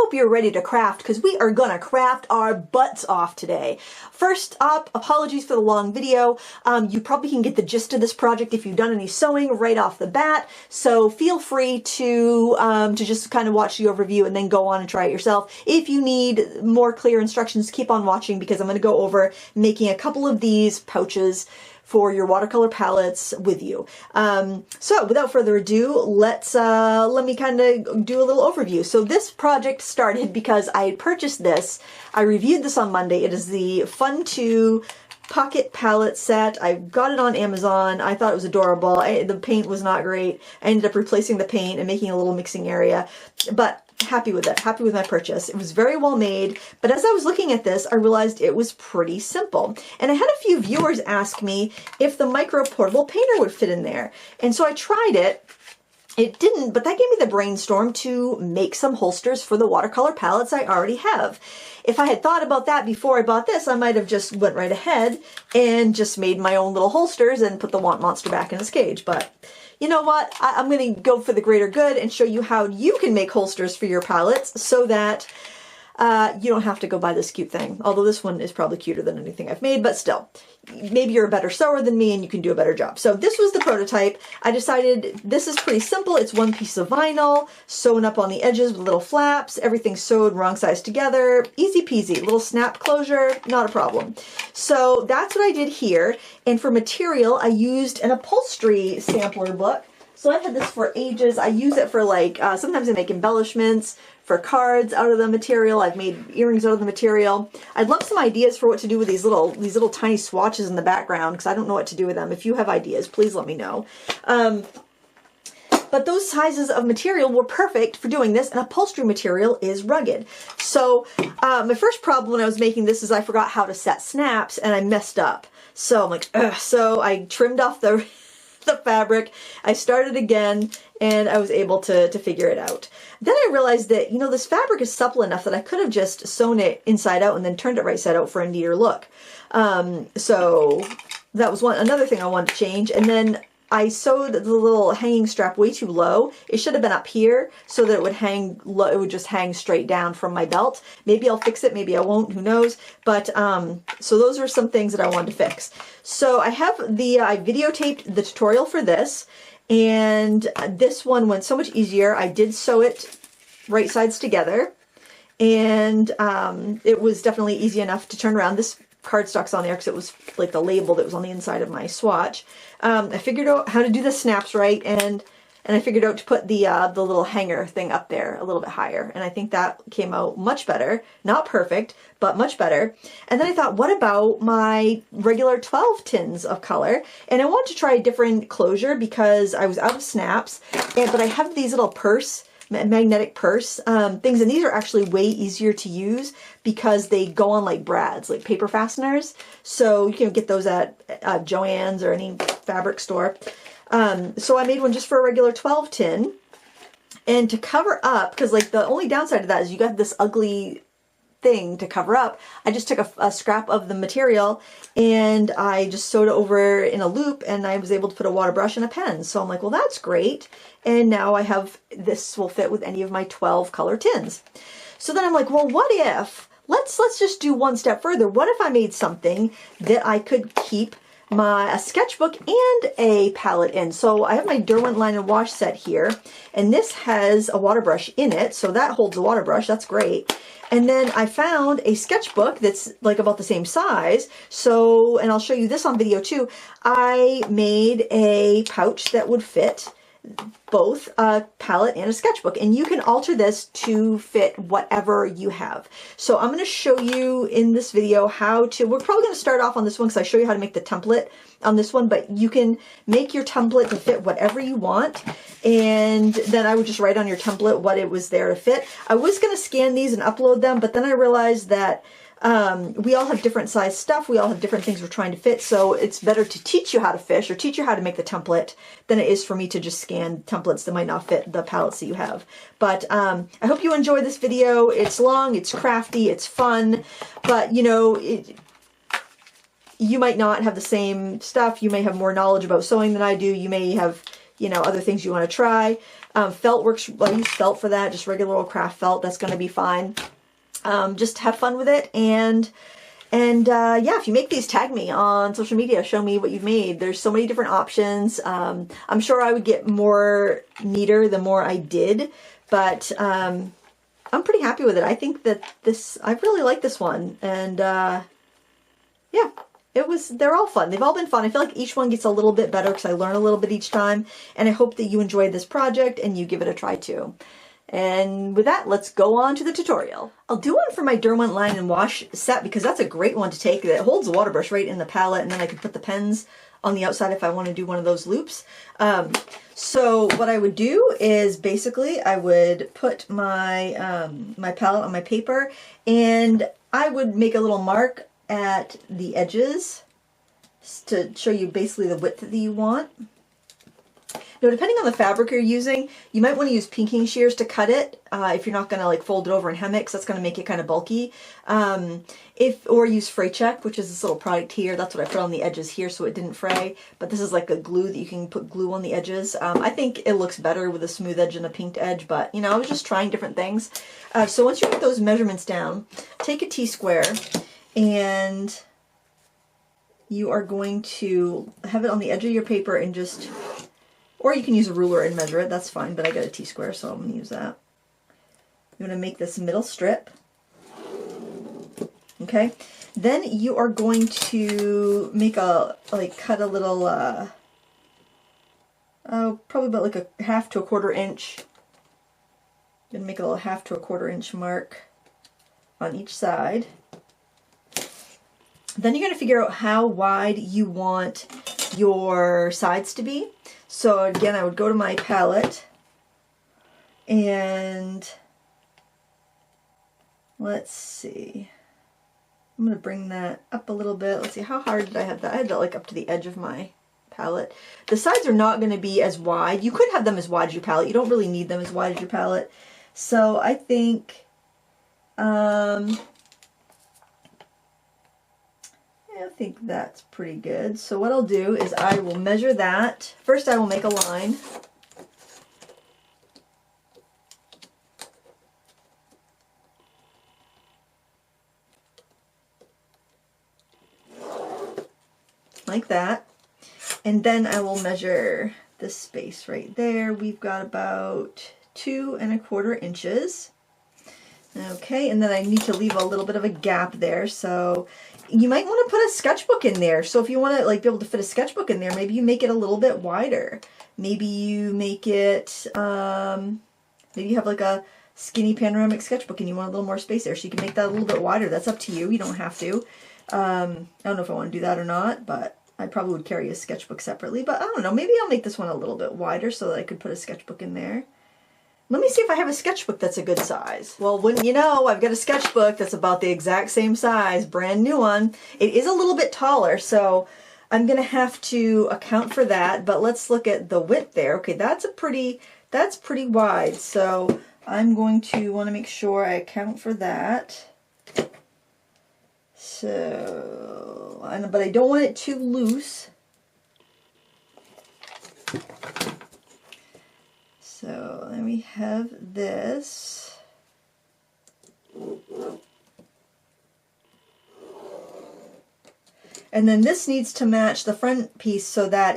hope you're ready to craft, because we are gonna craft our butts off today. First up, apologies for the long video. You probably can get the gist of this project if you've done any sewing right off the bat, so feel free to just kind of watch the overview and then go on and try it yourself. If you need more clear instructions, keep on watching, because I'm going to go over making a couple of these pouches for your watercolor palettes with you. So without further ado, let me kind of do a little overview. So this project started because I had purchased this. I reviewed this on Monday. It is the Fun 2 pocket palette set. I got it on Amazon. I thought it was adorable. The paint was not great. I ended up replacing the paint and making a little mixing area, but happy with it, happy with my purchase. It was very well made, but as I was looking at this, I realized it was pretty simple. And I had a few viewers ask me if the micro portable painter would fit in there. And so I tried it. It didn't, but that gave me the brainstorm to make some holsters for the watercolor palettes I already have. If I had thought about that before I bought this, I might have just went right ahead and just made my own little holsters and put the Want Monster back in its cage. But you know what? I'm going to go for the greater good and show you how you can make holsters for your palettes so that you don't have to go buy this cute thing. Although this one is probably cuter than anything I've made, but still. Maybe you're a better sewer than me and you can do a better job. So this was the prototype. I decided this is pretty simple. It's one piece of vinyl, sewn up on the edges with little flaps, everything sewed wrong size together. Easy peasy, little snap closure, not a problem. So that's what I did here. And for material, I used an upholstery sampler book. So I've had this for ages. I use it for like, sometimes I make embellishments for cards out of the material. I've made earrings out of the material. I'd love some ideas for what to do with these little tiny swatches in the background, because I don't know what to do with them. If you have ideas, please let me know. But those sizes of material were perfect for doing this, and upholstery material is rugged. So my first problem when I was making this is I forgot how to set snaps, and I messed up. So I'm like, ugh. So I trimmed off the fabric, I started again, and I was able to figure it out. Then I realized that, you know, this fabric is supple enough that I could have just sewn it inside out and then turned it right side out for a neater look. So that was another thing I wanted to change. And then I sewed the little hanging strap way too low. It should have been up here so that it would hang low, it would just hang straight down from my belt. Maybe I'll fix it, maybe I won't, who knows. But so those are some things that I wanted to fix. So I have I videotaped the tutorial for this, and this one went so much easier. I did sew it right sides together, and it was definitely easy enough to turn around. This cardstock's on there because it was like the label that was on the inside of my swatch. I figured out how to do the snaps right, and I figured out to put the little hanger thing up there a little bit higher, and I think that came out much better. Not perfect, but much better. And then I thought, what about my regular 12 tins of color? And I wanted to try a different closure because I was out of snaps, but I have these little magnetic purse things, and these are actually way easier to use because they go on like brads, like paper fasteners. So you can get those at Joann's or any fabric store. So I made one just for a regular 12 tin, and to cover up, because like the only downside of that is you got this ugly thing to cover up. I just took a scrap of the material and I just sewed it over in a loop, and I was able to put a water brush and a pen. So I'm like, well, that's great. And now I have, this will fit with any of my 12 color tins. So then I'm like, well, what if, let's just do one step further. What if I made something that I could keep a sketchbook and a palette in? So I have my Derwent Line and Wash set here, and this has a water brush in it, so that holds the water brush. That's great. And then I found a sketchbook that's like about the same size. So, and I'll show you this on video too. I made a pouch that would fit both a palette and a sketchbook, and you can alter this to fit whatever you have. So I'm going to show you in this video how to, we're probably going to start off on this one because I show you how to make the template on this one, but you can make your template to fit whatever you want, and then I would just write on your template what it was there to fit. I was going to scan these and upload them, but then I realized that we all have different size stuff. We all have different things we're trying to fit. So it's better to teach you how to fish or teach you how to make the template than it is for me to just scan templates that might not fit the palettes that you have. But I hope you enjoy this video. It's long, it's crafty, it's fun, but you know, you might not have the same stuff. You may have more knowledge about sewing than I do. You may have, you know, other things you want to try. Felt works, I use felt for that, just regular old craft felt, that's going to be fine. Just have fun with it, and yeah, if you make these, tag me on social media, show me what you've made. There's so many different options. I'm sure I would get more neater the more I did, but I'm pretty happy with it. I think that I really like this one, and yeah, they're all fun. They've all been fun. I feel like each one gets a little bit better because I learn a little bit each time, and I hope that you enjoyed this project and you give it a try too. And with that, let's go on to the tutorial. I'll do one for my Derwent Line and Wash set because that's a great one to take. That holds the water brush right in the palette, and then I can put the pens on the outside if I want to do one of those loops. So what I would do is basically I would put my my palette on my paper, and I would make a little mark at the edges to show you basically the width that you want. Now, depending on the fabric you're using, you might want to use pinking shears to cut it if you're not going to like fold it over and hem it, because that's going to make it kind of bulky. Or use fray check, which is this little product here. That's what I put on the edges here so it didn't fray. But this is like a glue that you can put glue on the edges. I think it looks better with a smooth edge and a pinked edge, but you know, I was just trying different things. So once you get those measurements down, take a T-square and you are going to have it on the edge of your paper and just... Or you can use a ruler and measure it, that's fine, but I got a T-square, so I'm going to use that. You're going to make this middle strip. Okay, then you are going to make cut a little, probably about like a 1/2 to 1/4 inch. I'm going to make a little 1/2 to 1/4 inch mark on each side. Then you're going to figure out how wide you want your sides to be. So again, I would go to my palette and let's see. I'm going to bring that up a little bit. Let's see, how hard did I have that? I had that like up to the edge of my palette. The sides are not going to be as wide. You could have them as wide as your palette. You don't really need them as wide as your palette. So I think, I think that's pretty good. So what I'll do is I will measure that. First I will make a line. Like that. And then I will measure this space right there. We've got about 2 1/4 inches. Okay, and then I need to leave a little bit of a gap there, so you might want to put a sketchbook in there. So if you want to like be able to fit a sketchbook in there, maybe you make it a little bit wider. Maybe you make it, maybe you have like a skinny panoramic sketchbook and you want a little more space there, so you can make that a little bit wider. That's up to you. You don't have to. I don't know if I want to do that or not, but I probably would carry a sketchbook separately. But I don't know, maybe I'll make this one a little bit wider so that I could put a sketchbook in there. Let me see if I have a sketchbook that's a good size. Well, wouldn't you know, I've got a sketchbook that's about the exact same size, brand new one. It is a little bit taller, so I'm gonna have to account for that, but let's look at the width there. Okay, that's pretty wide, so I'm going to want to make sure I account for that. So, but I don't want it too loose. So then we have this. And then this needs to match the front piece so that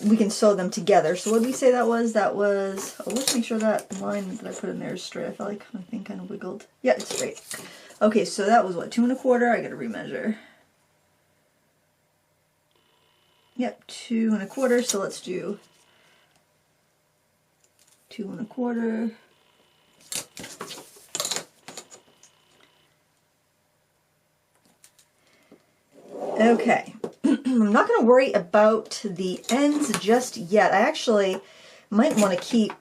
we can sew them together. So what did we say that was? That was, oh, let's make sure that line that I put in there is straight. I felt like my thing kind of wiggled. Yeah, it's straight. Okay, so that was what, 2 1/4? I gotta remeasure. Yep, 2 1/4, so let's do 2 1/4. Okay, I'm not going to worry about the ends just yet. I actually might want to keep,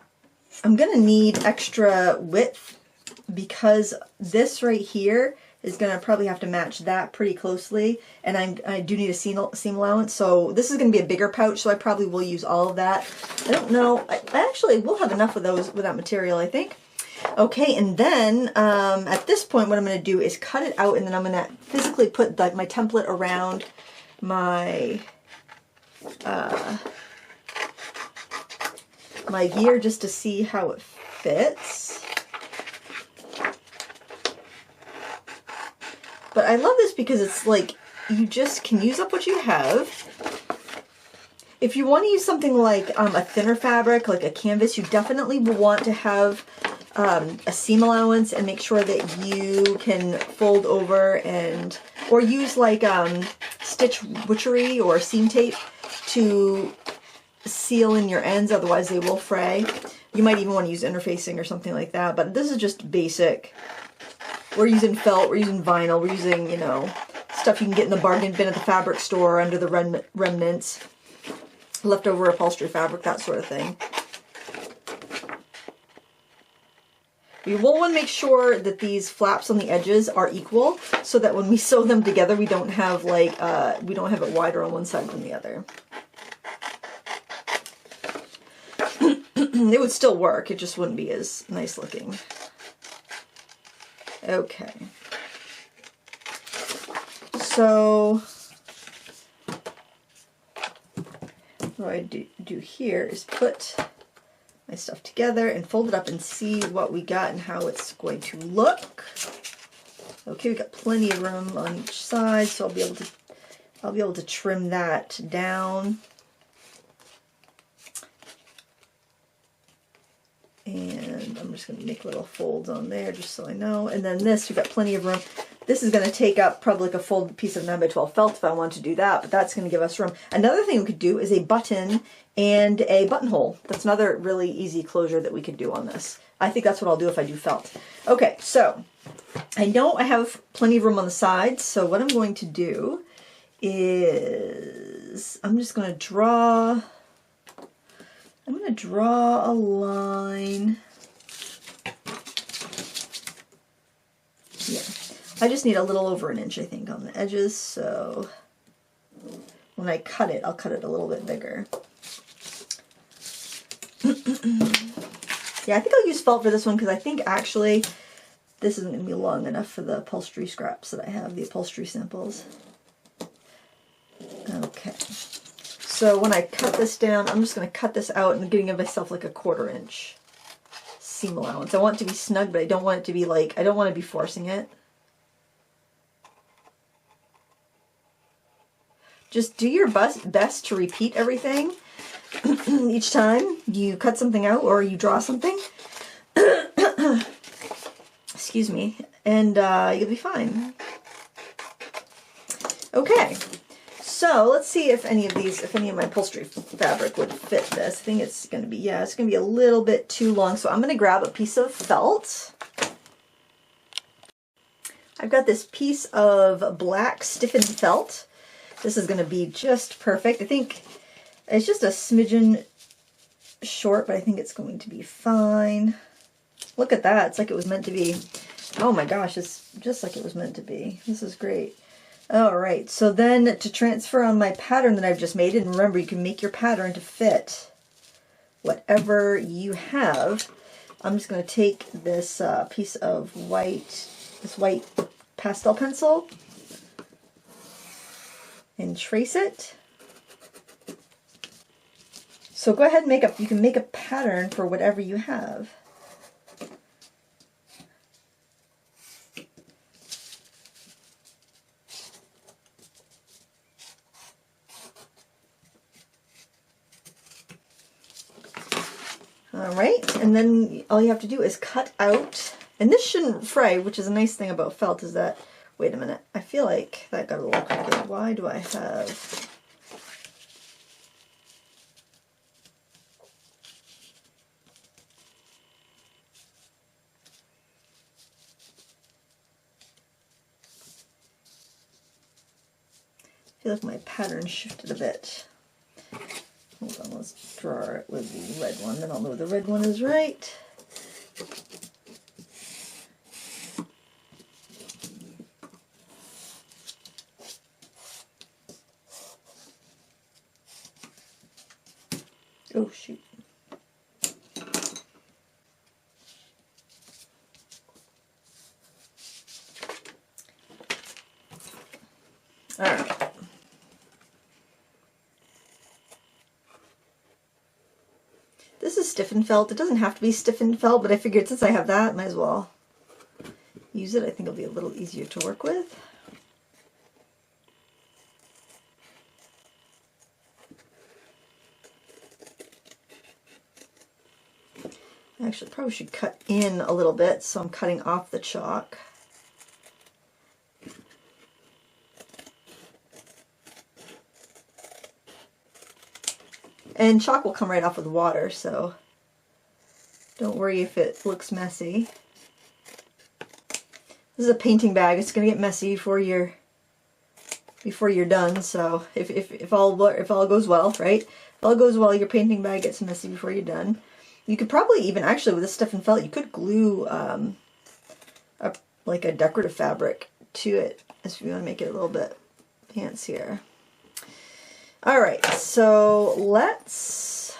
I'm going to need extra width because this right here is going to probably have to match that pretty closely, and I do need a seam allowance, so this is going to be a bigger pouch, so I probably will use all of that. I don't know, I actually will have enough of those with that material, I think. Okay, and then at this point what I'm going to do is cut it out, and then I'm going to physically put my template around my my gear just to see how it fits. But I love this because it's like, you just can use up what you have. If you want to use something like a thinner fabric, like a canvas, you definitely will want to have a seam allowance and make sure that you can fold over and, or use like stitch butchery or seam tape to seal in your ends, otherwise they will fray. You might even want to use interfacing or something like that, but this is just basic. We're using felt, we're using vinyl, we're using, you know, stuff you can get in the bargain bin at the fabric store under the remnants, leftover upholstery fabric, that sort of thing. We will want to make sure that these flaps on the edges are equal so that when we sew them together, we don't have like, we don't have it wider on one side than the other. It would still work, it just wouldn't be as nice looking. Okay. So, what I do here is put my stuff together and fold it up and see what we got and how it's going to look. Okay, we got plenty of room on each side, so I'll be able to trim that down. And I'm just going to make little folds on there just so I know. And then this, we've got plenty of room. This is going to take up probably like a folded piece of 9x12 felt if I want to do that, but that's going to give us room. Another thing we could do is a button and a buttonhole. That's another really easy closure that we could do on this. I think that's what I'll do if I do felt. Okay, so I know I have plenty of room on the sides, so what I'm going to do is I'm just going to draw a line. Yeah, I just need a little over 1 inch, I think, on the edges, so when I cut it, I'll cut it a little bit bigger. Yeah, I think I'll use felt for this one because I think actually this isn't going to be long enough for the upholstery scraps that I have, the upholstery samples. Okay. So when I cut this down, I'm just going to cut this out and giving myself like a 1/4 inch seam allowance. I want it to be snug, but I don't want it to be like, I don't want to be forcing it. Just do your best to repeat everything each time you cut something out or you draw something. Excuse me. And you'll be fine. Okay. So let's see if any of my upholstery fabric would fit this. I think it's going to be, yeah, it's going to be a little bit too long. So I'm going to grab a piece of felt. I've got this piece of black stiffened felt. This is going to be just perfect. I think it's just a smidgen short, but I think it's going to be fine. Look at that. It's like it was meant to be. Oh my gosh, it's just like it was meant to be. This is great. All right, so then to transfer on my pattern that I've just made, and remember you can make your pattern to fit whatever you have. I'm just going to take this piece of white pastel pencil and trace it. So go ahead and you can make a pattern for whatever you have. All right, and then all you have to do is cut out, and this shouldn't fray, which is a nice thing about felt is that, wait a minute, I feel like that got a little crooked. Why do I have... I feel like my pattern shifted a bit. Hold on, let's draw it with the red one, then I'll know the red one is right. Oh, shoot. All right. stiffened felt. It doesn't have to be stiffened felt, but I figured since I have that, might as well use it. I think it'll be a little easier to work with. Actually, probably should cut in a little bit, so I'm cutting off the chalk. And chalk will come right off with water, so don't worry if it looks messy. This is a painting bag. It's going to get messy before you're done. So if all goes well, right? If all goes well, your painting bag gets messy before you're done. You could probably even, actually with this stiffened felt, you could glue like a decorative fabric to it if you want to make it a little bit fancier. Alright, so let's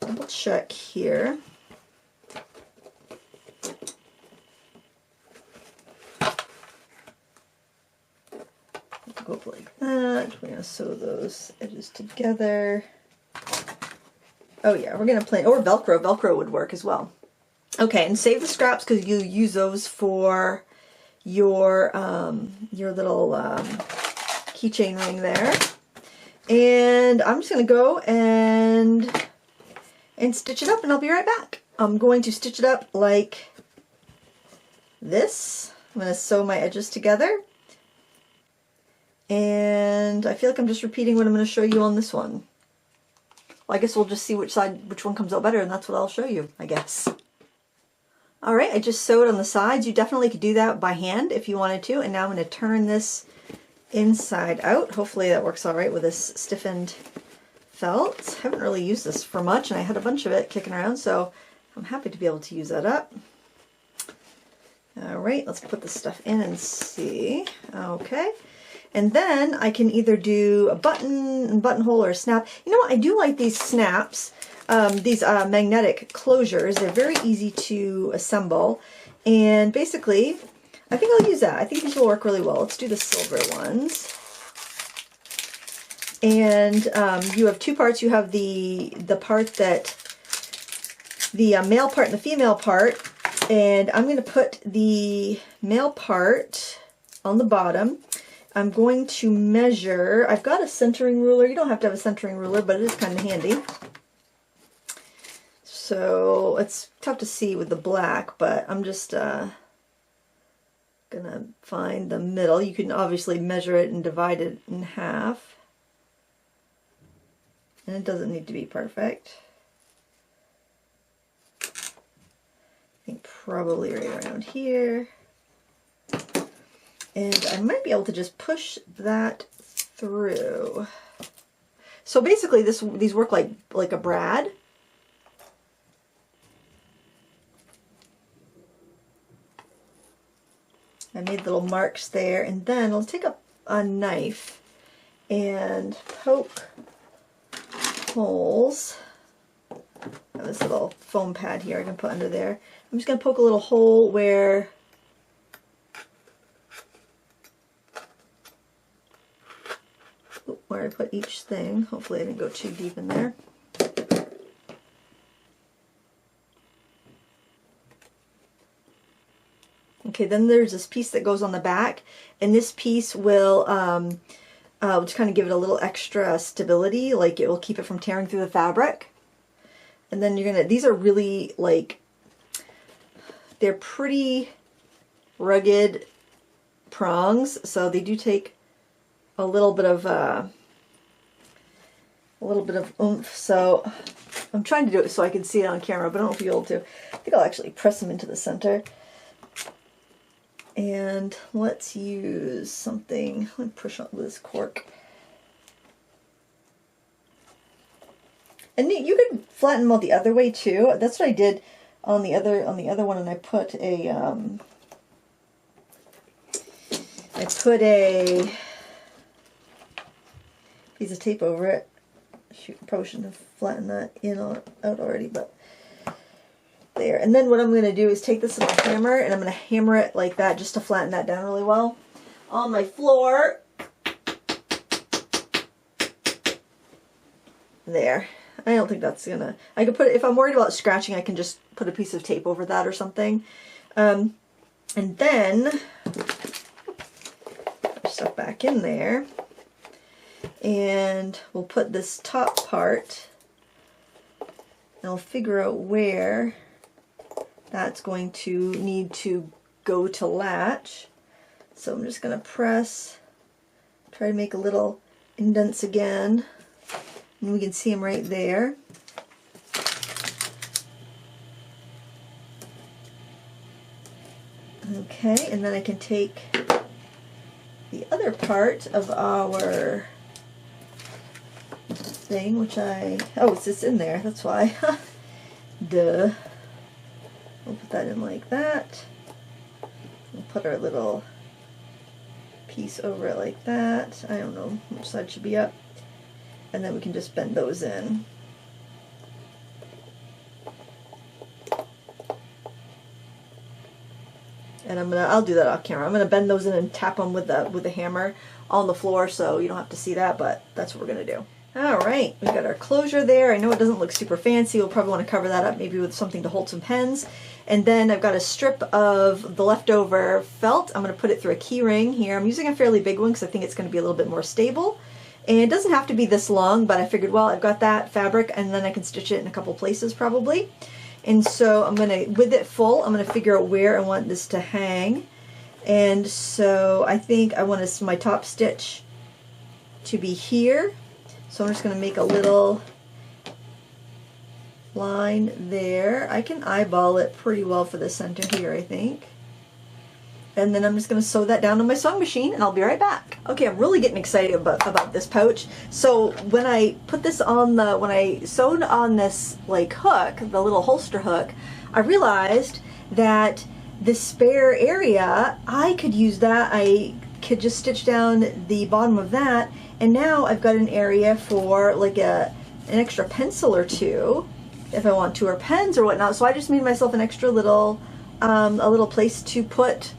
double check here. Go up like that. We're going to sew those edges together. Oh yeah, we're going to play, or Velcro. Velcro would work as well. Okay, and save the scraps because you'll use those for your little keychain ring there. And I'm just going to go and stitch it up, and I'll be right back. I'm going to stitch it up like this. I'm going to sew my edges together. And I feel like I'm just repeating what I'm going to show you on this one. Well, I guess we'll just see which one comes out better, and that's what I'll show you, I guess. Alright, I just sewed on the sides. You definitely could do that by hand if you wanted to. And now I'm going to turn this inside out. Hopefully that works alright with this stiffened felt. I haven't really used this for much, and I had a bunch of it kicking around, so I'm happy to be able to use that up. Alright, let's put this stuff in and see. Okay. And then I can either do a buttonhole or a snap. You know what? I do like these snaps, these magnetic closures. They're very easy to assemble. And basically, I think I'll use that. I think these will work really well. Let's do the silver ones. And you have two parts. You have the part that, the male part and the female part. And I'm going to put the male part on the bottom. I'm going to measure, I've got a centering ruler. You don't have to have a centering ruler, but it is kind of handy. So it's tough to see with the black, but I'm just gonna find the middle. You can obviously measure it and divide it in half. And it doesn't need to be perfect. I think probably right around here. And I might be able to just push that through. So basically these work like a brad. I made little marks there, and then I'll take a knife and poke holes. I have this little foam pad here I can put under there. I'm just going to poke a little hole where I put each thing. Hopefully I didn't go too deep in there. Okay, then there's this piece that goes on the back, and this piece will just kind of give it a little extra stability, like it will keep it from tearing through the fabric. And then you're gonna, these are really like, they're pretty rugged prongs, so they do take a little bit of oomph. So I'm trying to do it so I can see it on camera, but I don't know if you'll be able to. I think I'll actually press them into the center. And let's use something. Let me push on this cork. And you could flatten them out the other way too. That's what I did on the other one, and I put a piece of tape over it. Shoot, probably shouldn't have flattened that out already, but there. And then what I'm going to do is take this little hammer, and I'm going to hammer it like that just to flatten that down really well on my floor. There. I don't think that's gonna, I could put it, if I'm worried about scratching, I can just put a piece of tape over that or something. And then, put stuff back in there. And we'll put this top part, and I'll figure out where that's going to need to go to latch. So I'm just going to press, try to make a little indents again, and we can see them right there. Okay, and then I can take the other part of our thing, which oh, it's just in there, that's why. Duh. We'll put that in like that. We'll put our little piece over it like that. I don't know which side should be up. And then we can just bend those in. And I'll do that off camera. I'm gonna bend those in and tap them with the hammer on the floor, so you don't have to see that, but that's what we're gonna do. All right, we've got our closure there. I know it doesn't look super fancy. We'll probably want to cover that up maybe with something to hold some pens. And then I've got a strip of the leftover felt. I'm going to put it through a key ring here. I'm using a fairly big one because I think it's going to be a little bit more stable. And it doesn't have to be this long, but I figured, well, I've got that fabric and then I can stitch it in a couple places probably. And so I'm going to, with it full, I'm going to figure out where I want this to hang. And so I think I want my top stitch to be here. So I'm just going to make a little line there. I can eyeball it pretty well for the center here, I think. And then I'm just going to sew that down on my sewing machine, and I'll be right back. Okay, I'm really getting excited about this pouch. So when I put this on when I sewed on this like hook, the little holster hook, I realized that the spare area, I could use that. I could just stitch down the bottom of that, and now I've got an area for like an extra pencil or two if I want to, or pens or whatnot. So I just made myself an extra little a little place to put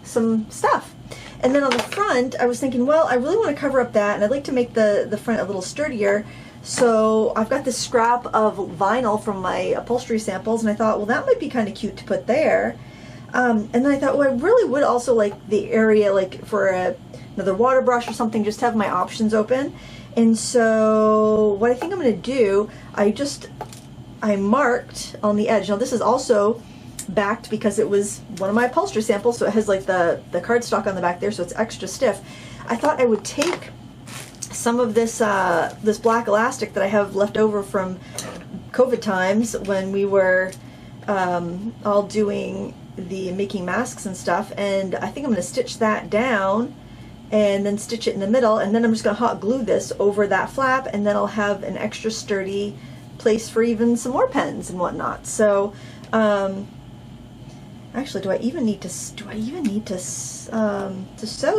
some stuff. And then on the front I was thinking, well, I really want to cover up that, and I'd like to make the front a little sturdier. So I've got this scrap of vinyl from my upholstery samples, and I thought, well, that might be kind of cute to put there. And then I thought, well, I really would also like the area like for another water brush or something, just have my options open. And so what I think I'm going to do, I marked on the edge. Now this is also backed because it was one of my upholstery samples, so it has like the cardstock on the back there, so it's extra stiff. I thought I would take some of this this black elastic that I have left over from COVID times when we were all doing making masks and stuff, and I think I'm going to stitch that down and then stitch it in the middle, and then I'm just going to hot glue this over that flap, and then I'll have an extra sturdy place for even some more pens and whatnot. So actually, do I even need to sew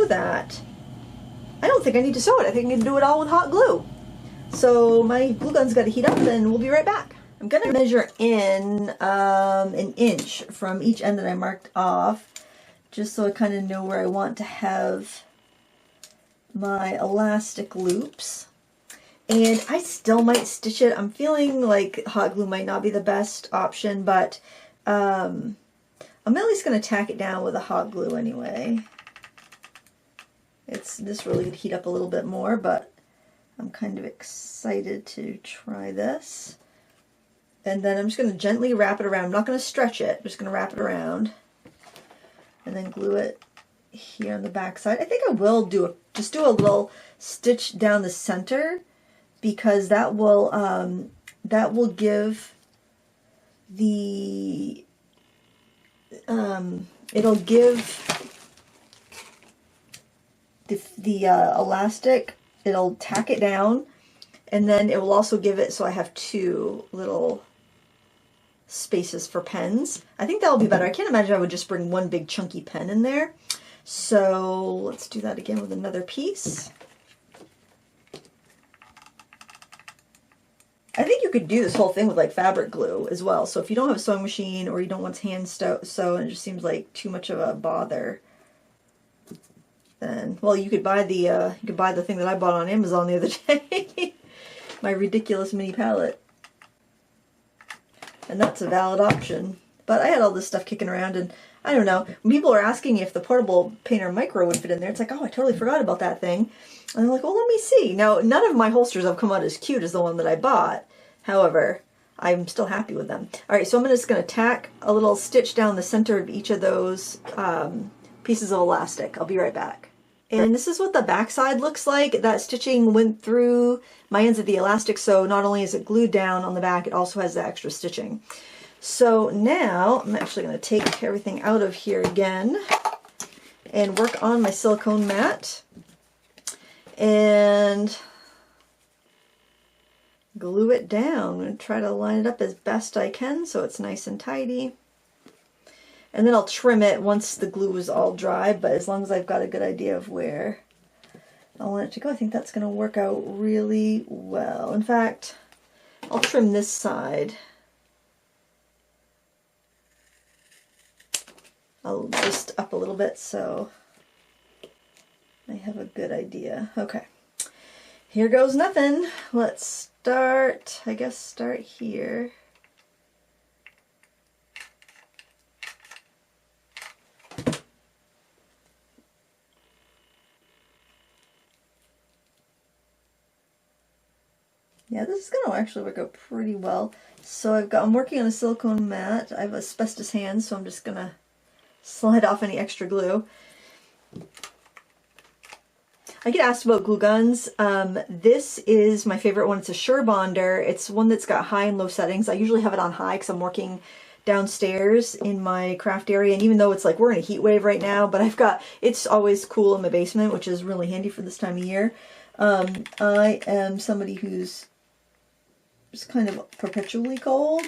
that? I don't think I need to sew it. I think I can do it all with hot glue. So my glue gun's got to heat up, and we'll be right back. I'm going to measure in an inch from each end that I marked off, just so I kind of know where I want to have my elastic loops. And I still might stitch it. I'm feeling like hot glue might not be the best option, but I'm at least going to tack it down with a hot glue anyway. This really would heat up a little bit more, but I'm kind of excited to try this. And then I'm just going to gently wrap it around. I'm not going to stretch it. I'm just going to wrap it around and then glue it here on the back side. I think I will just do a little stitch down the center, because that will give the it'll give the elastic, it'll tack it down, and then it will also give it so I have two little spaces for pens. I think that'll be better. I can't imagine I would just bring one big chunky pen in there. So let's do that again with another piece. I think you could do this whole thing with like fabric glue as well. So if you don't have a sewing machine, or you don't want to hand sew and it just seems like too much of a bother, then, well, you could buy the thing that I bought on Amazon the other day. my ridiculous mini palette. And that's a valid option. But I had all this stuff kicking around, and I don't know. When people are asking if the portable painter micro would fit in there, it's like, oh, I totally forgot about that thing. And I'm like, well, let me see. Now, none of my holsters have come out as cute as the one that I bought. However, I'm still happy with them. All right, so I'm just going to tack a little stitch down the center of each of those pieces of elastic. I'll be right back. And this is what the back side looks like. That stitching went through my ends of the elastic, so not only is it glued down on the back, it also has the extra stitching. So now I'm actually going to take everything out of here again and work on my silicone mat and glue it down. I'm going to try to line it up as best I can so it's nice and tidy. And then I'll trim it once the glue is all dry, but as long as I've got a good idea of where I want it to go, I think that's going to work out really well. In fact, I'll trim this side. I'll just up a little bit so I have a good idea. Okay, here goes nothing. Let's start, I guess start here. Yeah, this is going to actually work out pretty well. So I'm working on a silicone mat. I have asbestos hands, so I'm just going to slide off any extra glue. I get asked about glue guns. This is my favorite one. It's a Sure Bonder. It's one that's got high and low settings. I usually have it on high because I'm working downstairs in my craft area, and even though it's like we're in a heat wave right now, but it's always cool in my basement, which is really handy for this time of year. I am somebody who's just kind of perpetually cold.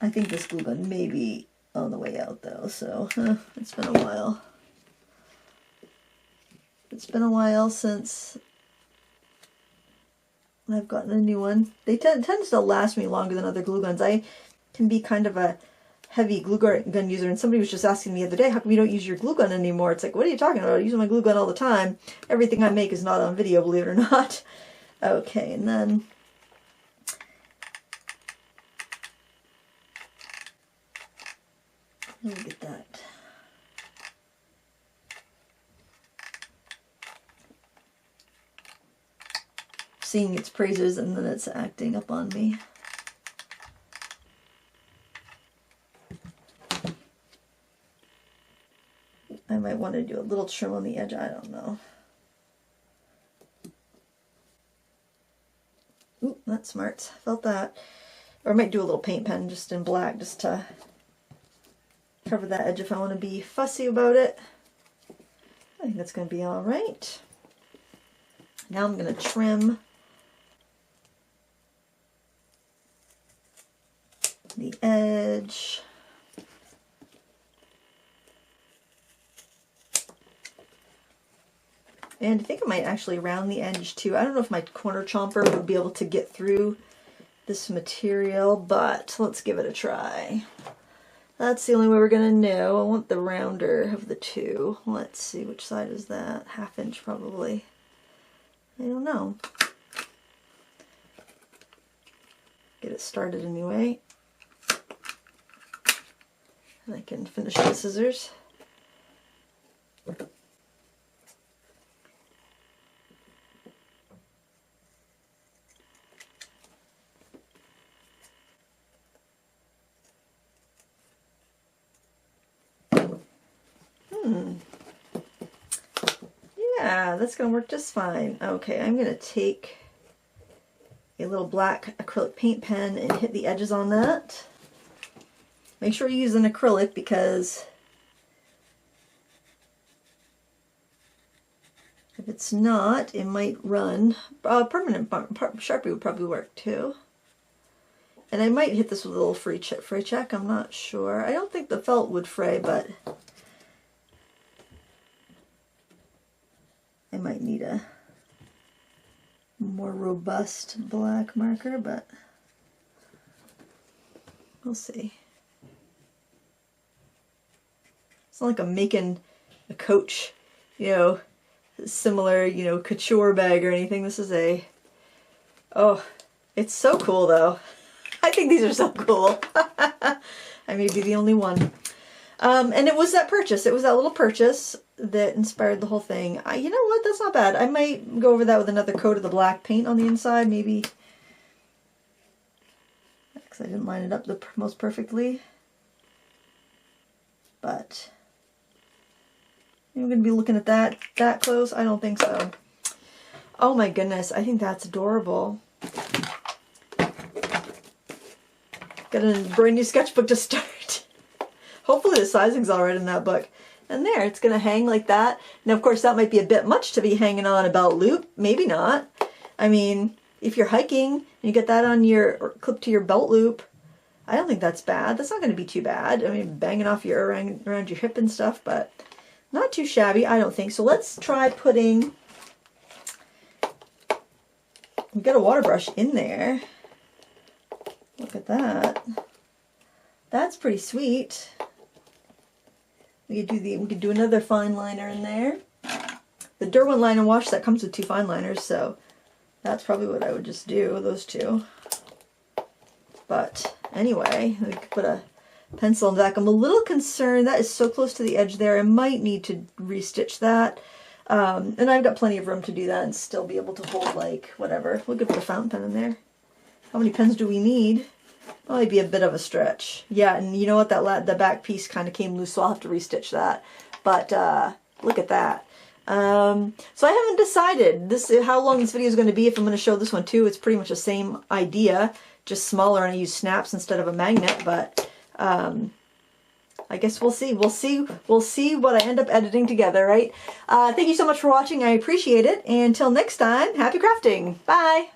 I think this glue gun may be on the way out though, so it's been a while. It's been a while since I've gotten a new one. They tend to last me longer than other glue guns. I can be kind of a heavy glue gun user, and somebody was just asking me the other day, how come you don't use your glue gun anymore? It's like, what are you talking about? I use my glue gun all the time. Everything I make is not on video, believe it or not. Okay, and then let me get that. Seeing its praises and then it's acting up on me. I might want to do a little trim on the edge, I don't know. Ooh, that's smart. Felt that. Or I might do a little paint pen just in black just to cover that edge if I want to be fussy about it. I think that's going to be alright. Now I'm going to trim the edge. And I think I might actually round the edge too. I don't know if my corner chomper would be able to get through this material, but let's give it a try. That's the only way we're going to know. I want the rounder of the two. Let's see, which side is that? 1/2 inch probably. I don't know. Get it started anyway. And I can finish the scissors. Yeah, that's going to work just fine. Okay, I'm going to take a little black acrylic paint pen and hit the edges on that. Make sure you use an acrylic because if it's not, it might run. Permanent Sharpie would probably work too. And I might hit this with a little fray check, I'm not sure. I don't think the felt would fray, but I might need a more robust black marker, but we'll see. It's not like I'm making a coach, you know, similar, you know, couture bag or anything. This is a, oh, it's so cool though. I think these are so cool. I may be the only one. And it was that purchase. It was that little purchase that inspired the whole thing. You know what? That's not bad. I might go over that with another coat of the black paint on the inside, maybe. Because I didn't line it up the most perfectly. But you're going to be looking at that close? I don't think so. Oh my goodness. I think that's adorable. Got a brand new sketchbook to start. Hopefully the sizing's all right in that book. And there, it's going to hang like that. Now, of course, that might be a bit much to be hanging on a belt loop. Maybe not. I mean, if you're hiking and you get that on your, or clipped to your belt loop, I don't think that's bad. That's not going to be too bad. I mean, banging off your around your hip and stuff, but not too shabby, I don't think. So let's try putting, we got a water brush in there. Look at that. That's pretty sweet. We could do another fine liner in there. The Derwent Line and Wash, that comes with 2 fine liners, so that's probably what I would just do, those 2. But anyway, we could put a pencil in the back. I'm a little concerned, that is so close to the edge there, I might need to restitch that. And I've got plenty of room to do that and still be able to hold, like, whatever. We could put a fountain pen in there. How many pens do we need? Probably be a bit of a stretch. Yeah, and you know what? The back piece kind of came loose, so I'll have to restitch that. But look at that. So I haven't decided how long this video is going to be. If I'm going to show this one too, it's pretty much the same idea, just smaller, and I use snaps instead of a magnet. But I guess we'll see. We'll see what I end up editing together, right? Thank you so much for watching. I appreciate it. And until next time, happy crafting. Bye.